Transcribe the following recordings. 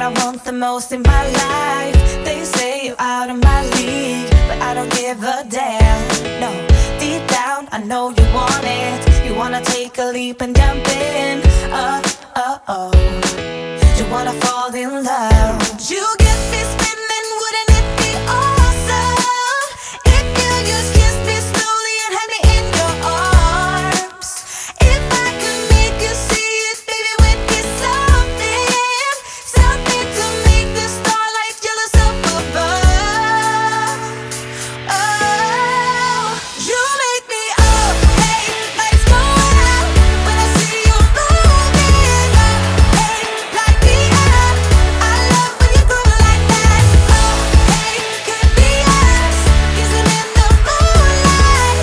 I want the most in my life. They say you're out of my league, but I don't give a damn. No, deep down I know you want it. You wanna take a leap and jump in. Oh, you wanna fall in love. You get me spinning, wouldn't it be awesome if you just kissed me slowly and had me in your arms? If I could make you see it, baby, with me something to make the starlight jealous up above. Oh, you make me up, hey, lights go out when I see you moving up, hey, light me up. I love when you go like that. Oh, hey, could be us kissing in the moonlight.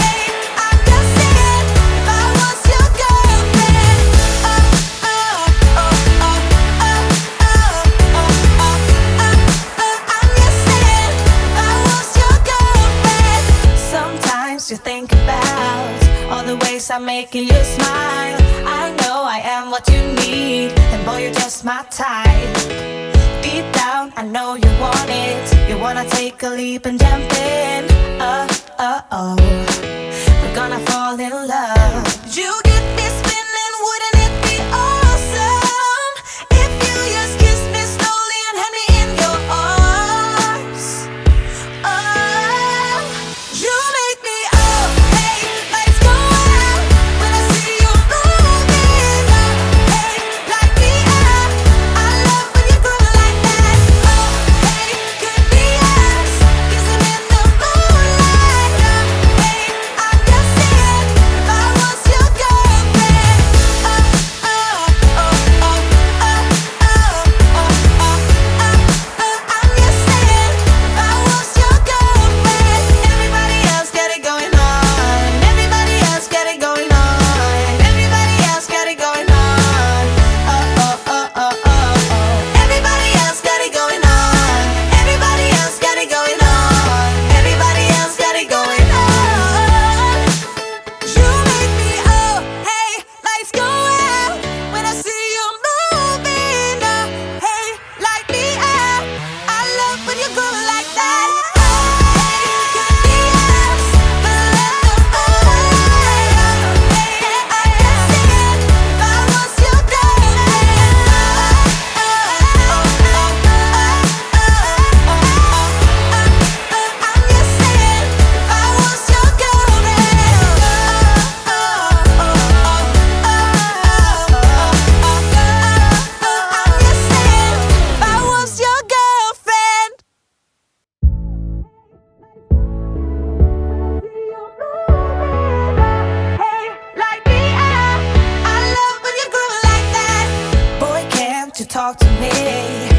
Hey, I'm just saying, if I was your girlfriend. I'm just saying, if I was your girlfriend. Sometimes you think about all the ways I'm making you smile. I know I am what you need, and boy, you're just my type. Deep down, I know you want it. You wanna take a leap and jump in. We're gonna fall in love. You get me spinning, wouldn't it be awesome if you just kissed me slowly and had me in your arms? Oh, you make me up, hey, lights go out when I see you moving up, hey, light me up. I love when you go like that. Oh, hey, could be us kissing in the moonlight. Hey, I'm just saying, if I was your girlfriend. I'm just saying, if I was your girlfriend. Everybody else got it going on. Everybody else got it going on. Everybody else got it going on. Everybody else got it going on. Everybody else got it going on. Everybody else got it going on. You make me up, hey, lights go out when I see you moving up, hey, light me up. I love when you go like that. Oh, hey, could be us, but let the moonlight out. Hey, I'm just saying, if I was your girlfriend. I'm just saying, if I was your girlfriend. I'm just saying, if I was your girlfriend. Hey, light me up. I love when you groove like that. Boy, can't you talk to me?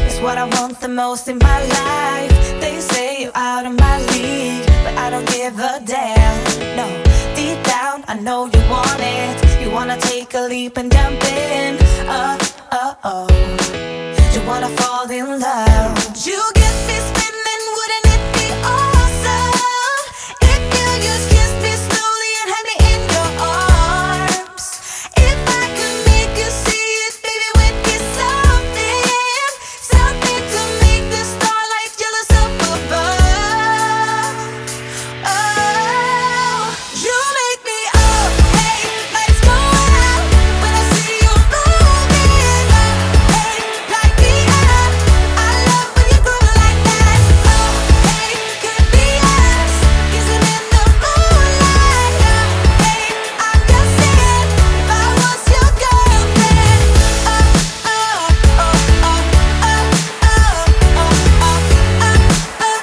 It's what I want the most in my life. They say you're out of my league, but I don't give a damn. No, deep down I know you want it. You wanna take a leap and jump in. You wanna fall in love. You get me spinning, wouldn't it be awesome if you just kissed me slowly and had me in your arms? If I could make you see it, baby, with me something to make the starlight jealous up above. Oh, you make me up, hey, lights go out when I see you moving up, hey, light me up. I love when you go like that. Oh, hey, could be us kissing in the moonlight. Hey, I'm just saying, if I was your girlfriend.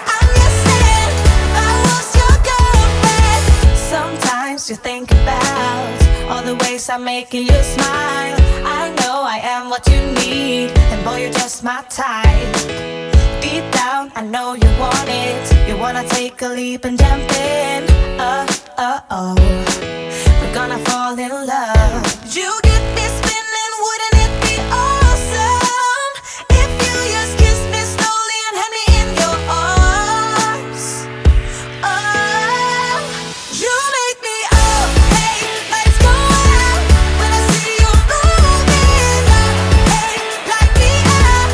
I'm just saying, if I was your girlfriend. Sometimes you think about all the ways I'm making you smile. I know I am what you need, and boy, you're just my type. Deep down, I know you want it. You wanna take a leap and jump in. We're gonna fall in love. You get me spinning, wouldn't it be awesome if you just kissed me slowly and had me in your arms? Oh, you make me up, hey, lights go out when I see you moving up, hey, light me up.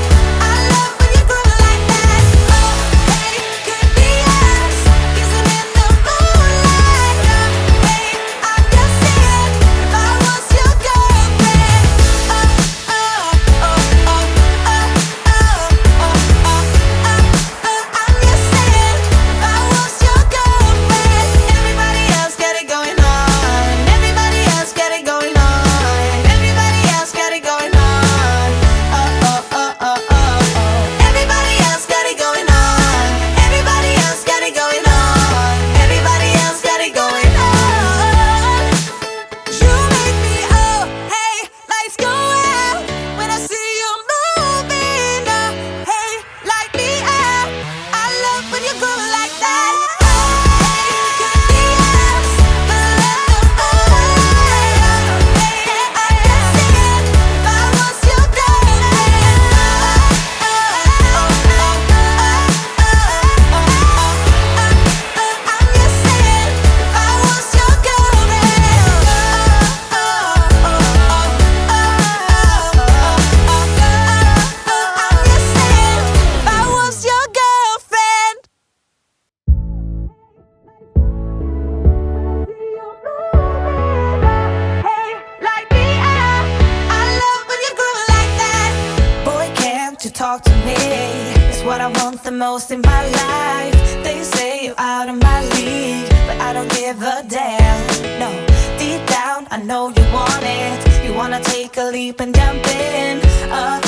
most in my life. They say you're out of my league, but I don't give a damn. No, deep down I know you want it. You wanna take a leap and jump in. Oh,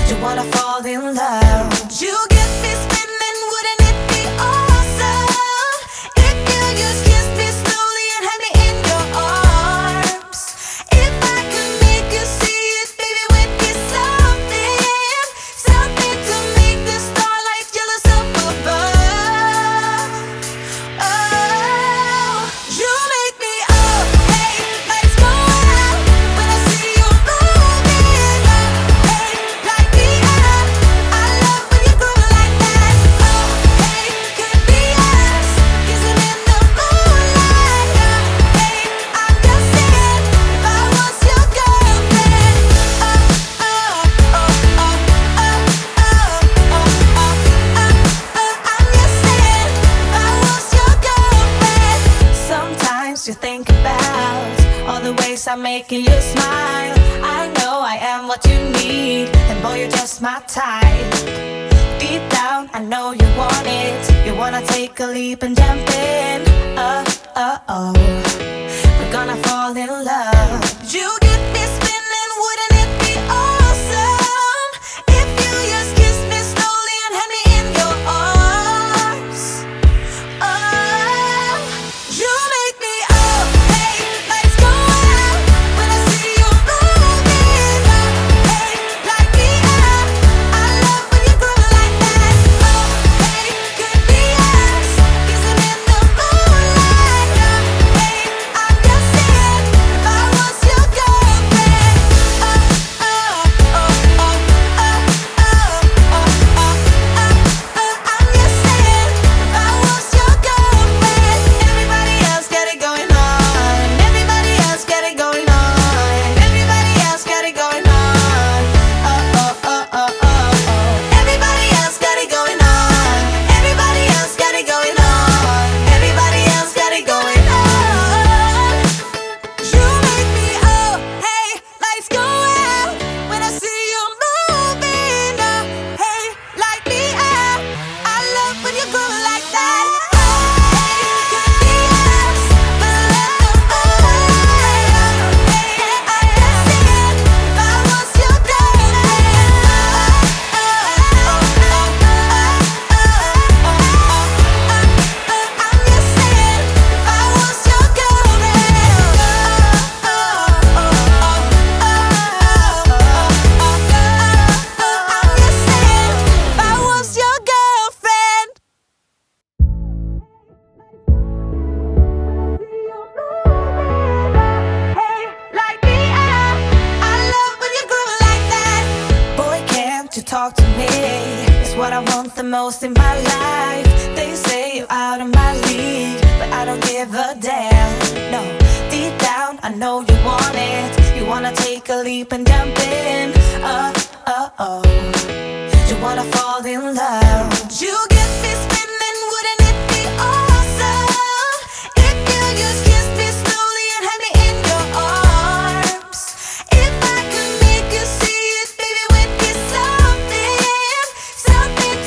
you wanna fall in love. You get me spinning, wouldn't it be awesome if you just kissed me slowly and had me in your arms? If I could make you see it, baby, with me something to make the starlight jealous up above. Oh, you make me up, hey, lights go out when I see you moving up, hey, light me up. I love when you groove like that. Oh, hey, could be us kissing in the moonlight. Hey, I'm just saying, if I was your girlfriend. I'm just saying, if I was your girlfriend. Sometimes you think about all the ways I'm making you smile. I know I am what you need, and boy, you're just my type. Deep down, I know you want it. You wanna take a leap and jump in. We're gonna fall in love. You get me spinning, wouldn't it be awesome if you just kissed me slowly and had me in your arms? Oh, you make me up, hey, lights go out when I see you moving up, hey, light me up. I love when you groove like that. Oh, hey, could be us kissing in the moonlight. Hey, I'm just saying, if I was your girlfriend. I'm just saying, if I was your girlfriend. Everybody else got it going on. Everybody else got it going on. Everybody else got it going on. Everybody else got it going on. Everybody else got it going on. Everybody else got it going on. You make me up, hey, lights go out when I see you moving up, hey, light me up. I love when you groove like that. Oh, hey, could be us, but let the moonlight out. Hey, I'm just saying, if I was your girlfriend. I'm just saying, if I was your girlfriend. I'm just saying, if I was your girlfriend. Hey, light me up. I love when you groove like that. Boy, can't you talk to me? It's what I want the most in my life. They say you're out of my league, but I don't give a damn. No, deep down I know you want it. You wanna take a leap and jump in. You wanna fall in love. You get me spinning, wouldn't it be awesome if you just kissed me slowly and had me in your arms? If I could make you see it, baby, with me something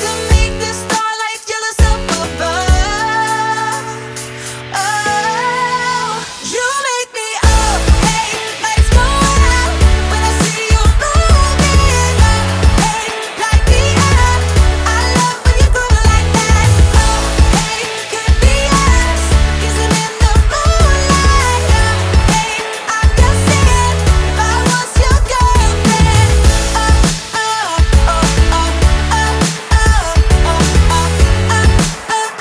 to make the starlight jealous up above. Oh, you make me up, hey, lights go out when I see you moving up, hey, light me up. I love when you groove like that. Oh, hey, could be us kissing in the moonlight. Hey, I'm just saying, if I was your girlfriend.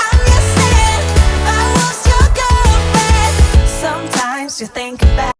I'm just saying, if I was your girlfriend. Sometimes you think about